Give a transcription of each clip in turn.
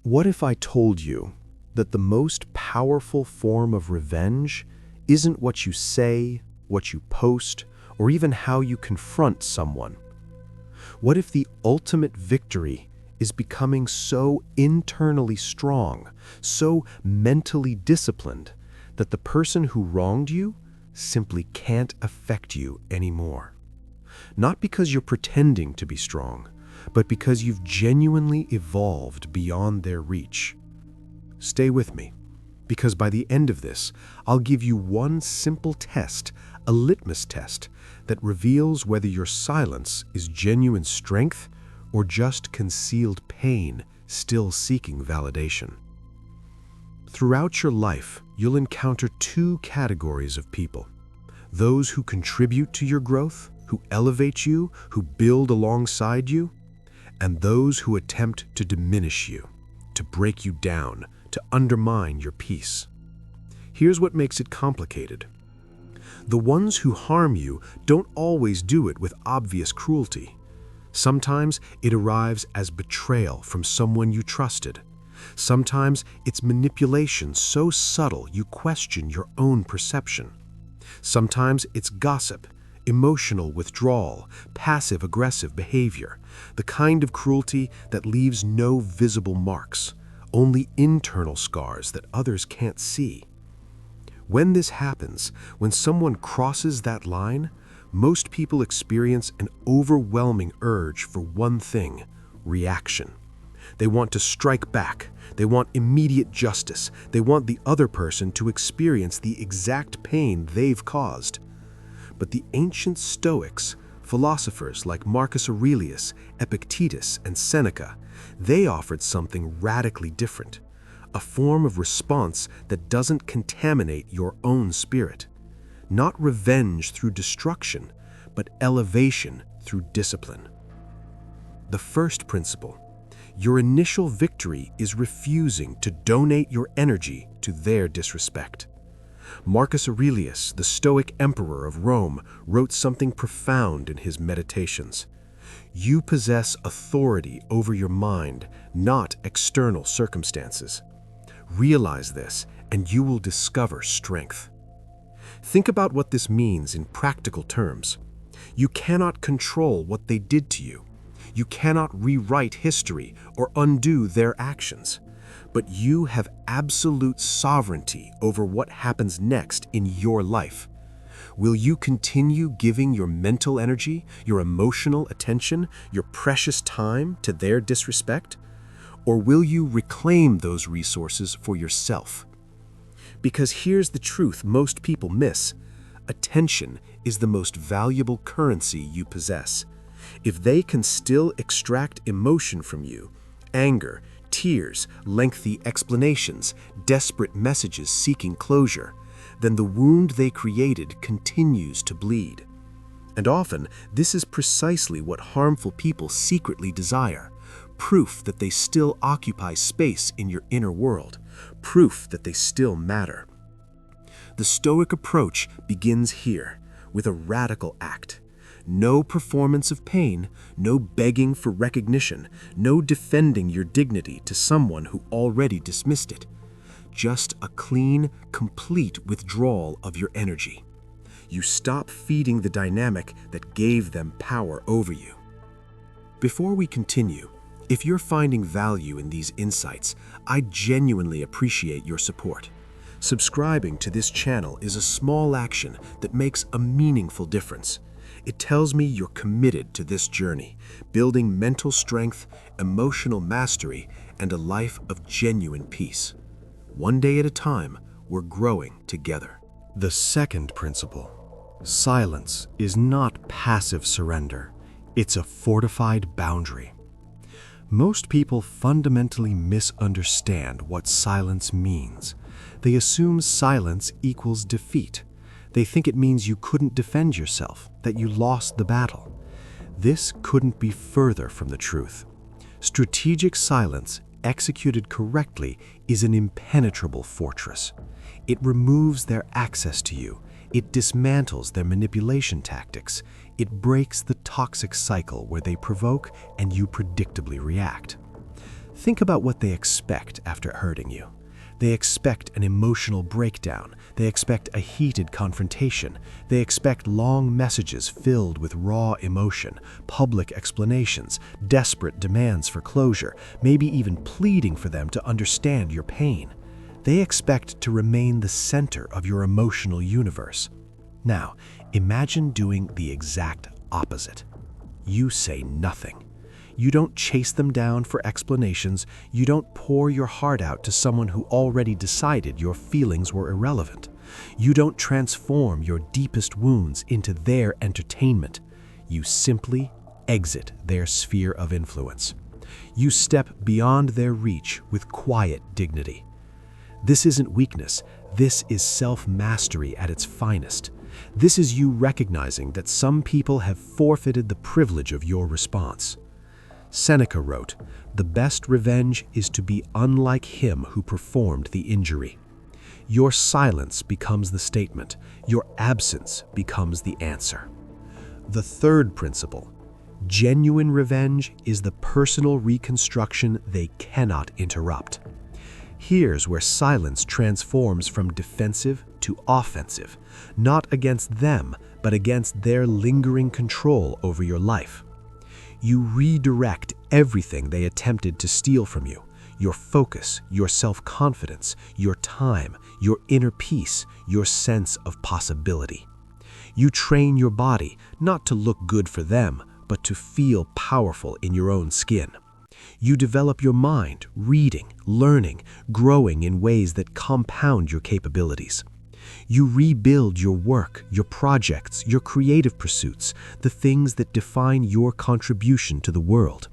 What if I told you that the most powerful form of revenge isn't what you say, what you post, or even how you confront someone? What if the ultimate victory is becoming so internally strong, so mentally disciplined, that the person who wronged you simply can't affect you anymore? Not because you're pretending to be strong, but because you've genuinely evolved beyond their reach. Stay with me, because by the end of this, I'll give you one simple test, a litmus test, that reveals whether your silence is genuine strength or just concealed pain still seeking validation. Throughout your life, you'll encounter two categories of people: those who contribute to your growth, who elevate you, who build alongside you, and those who attempt to diminish you, to break you down, to undermine your peace. Here's what makes it complicated. The ones who harm you don't always do it with obvious cruelty. Sometimes it arrives as betrayal from someone you trusted. Sometimes it's manipulation so subtle you question your own perception. Sometimes it's gossip, emotional withdrawal, passive-aggressive behavior, the kind of cruelty that leaves no visible marks, only internal scars that others can't see. When this happens, when someone crosses that line, most people experience an overwhelming urge for one thing: reaction. They want to strike back. They want immediate justice. They want the other person to experience the exact pain they've caused. But the ancient Stoics, philosophers like Marcus Aurelius, Epictetus, and Seneca, they offered something radically different, a form of response that doesn't contaminate your own spirit. Not revenge through destruction, but elevation through discipline. The first principle: your initial victory is refusing to donate your energy to their disrespect. Marcus Aurelius, the Stoic emperor of Rome, wrote something profound in his Meditations. You possess authority over your mind, not external circumstances. Realize this, and you will discover strength. Think about what this means in practical terms. You cannot control what they did to you. You cannot rewrite history or undo their actions. But you have absolute sovereignty over what happens next in your life. Will you continue giving your mental energy, your emotional attention, your precious time to their disrespect? Or will you reclaim those resources for yourself? Because here's the truth most people miss: attention is the most valuable currency you possess. If they can still extract emotion from you, anger, tears, lengthy explanations, desperate messages seeking closure, then the wound they created continues to bleed. And often, this is precisely what harmful people secretly desire: proof that they still occupy space in your inner world, proof that they still matter. The Stoic approach begins here, with a radical act. No performance of pain, no begging for recognition, no defending your dignity to someone who already dismissed it. Just a clean, complete withdrawal of your energy. You stop feeding the dynamic that gave them power over you. Before we continue, if you're finding value in these insights, I genuinely appreciate your support. Subscribing to this channel is a small action that makes a meaningful difference. It tells me you're committed to this journey, building mental strength, emotional mastery, and a life of genuine peace. One day at a time, we're growing together. The second principle: silence is not passive surrender. It's a fortified boundary. Most people fundamentally misunderstand what silence means. They assume silence equals defeat. They think it means you couldn't defend yourself, that you lost the battle. This couldn't be further from the truth. Strategic silence, executed correctly, is an impenetrable fortress. It removes their access to you. It dismantles their manipulation tactics. It breaks the toxic cycle where they provoke and you predictably react. Think about what they expect after hurting you. They expect an emotional breakdown. They expect a heated confrontation. They expect long messages filled with raw emotion, public explanations, desperate demands for closure, maybe even pleading for them to understand your pain. They expect to remain the center of your emotional universe. Now, imagine doing the exact opposite. You say nothing. You don't chase them down for explanations. You don't pour your heart out to someone who already decided your feelings were irrelevant. You don't transform your deepest wounds into their entertainment. You simply exit their sphere of influence. You step beyond their reach with quiet dignity. This isn't weakness. This is self-mastery at its finest. This is you recognizing that some people have forfeited the privilege of your response. Seneca wrote, "The best revenge is to be unlike him who performed the injury." Your silence becomes the statement. Your absence becomes the answer. The third principle, genuine revenge is the personal reconstruction they cannot interrupt. Here's where silence transforms from defensive to offensive, not against them, but against their lingering control over your life. You redirect everything they attempted to steal from you: your focus, your self-confidence, your time, your inner peace, your sense of possibility. You train your body not to look good for them, but to feel powerful in your own skin. You develop your mind, reading, learning, growing in ways that compound your capabilities. You rebuild your work, your projects, your creative pursuits, the things that define your contribution to the world.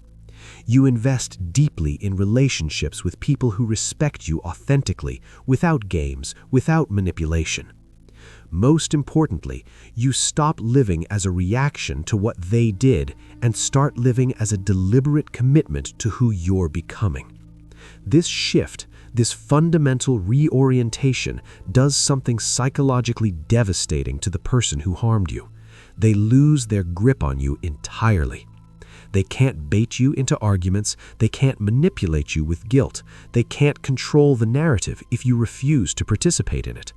You invest deeply in relationships with people who respect you authentically, without games, without manipulation. Most importantly, you stop living as a reaction to what they did and start living as a deliberate commitment to who you're becoming. This shift, this fundamental reorientation, does something psychologically devastating to the person who harmed you. They lose their grip on you entirely. They can't bait you into arguments. They can't manipulate you with guilt. They can't control the narrative if you refuse to participate in it.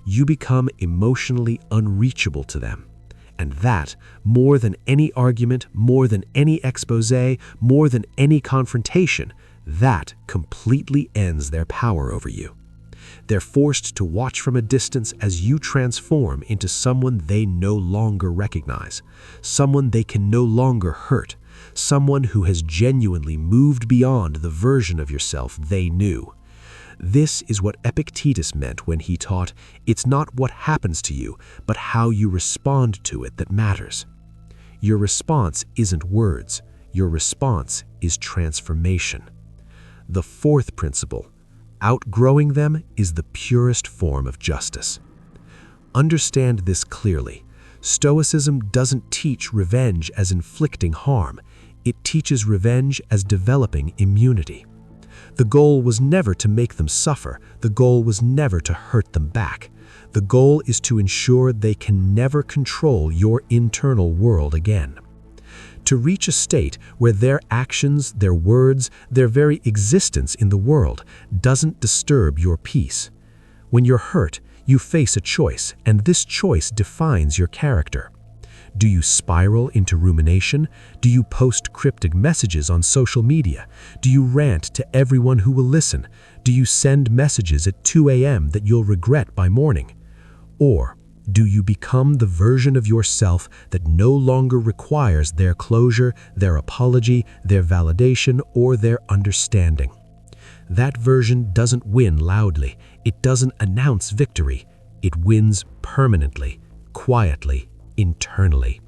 You become emotionally unreachable to them. And that, more than any argument, more than any exposé, more than any confrontation, that completely ends their power over you. They're forced to watch from a distance as you transform into someone they no longer recognize, someone they can no longer hurt, someone who has genuinely moved beyond the version of yourself they knew. This is what Epictetus meant when he taught, "It's not what happens to you, but how you respond to it that matters." Your response isn't words. Your response is transformation. The fourth principle, outgrowing them, is the purest form of justice. Understand this clearly. Stoicism doesn't teach revenge as inflicting harm. It teaches revenge as developing immunity. The goal was never to make them suffer. The goal was never to hurt them back. The goal is to ensure they can never control your internal world again. To reach a state where their actions, their words, their very existence in the world doesn't disturb your peace. When you're hurt, you face a choice, and this choice defines your character. Do you spiral into rumination? Do you post cryptic messages on social media? Do you rant to everyone who will listen? Do you send messages at 2 a.m. that you'll regret by morning? Or do you become the version of yourself that no longer requires their closure, their apology, their validation, or their understanding? That version doesn't win loudly. It doesn't announce victory. It wins permanently, quietly, internally.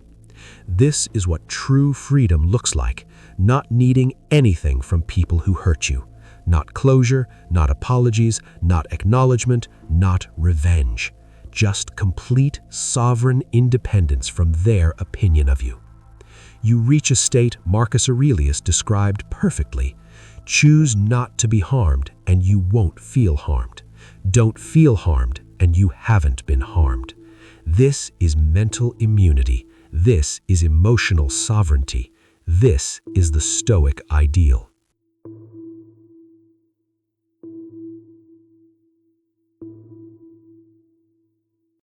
This is what true freedom looks like, not needing anything from people who hurt you. Not closure, not apologies, not acknowledgement, not revenge. Just complete, sovereign independence from their opinion of you. You reach a state Marcus Aurelius described perfectly. Choose not to be harmed, and you won't feel harmed. Don't feel harmed, and you haven't been harmed. This is mental immunity. This is emotional sovereignty. This is the Stoic ideal.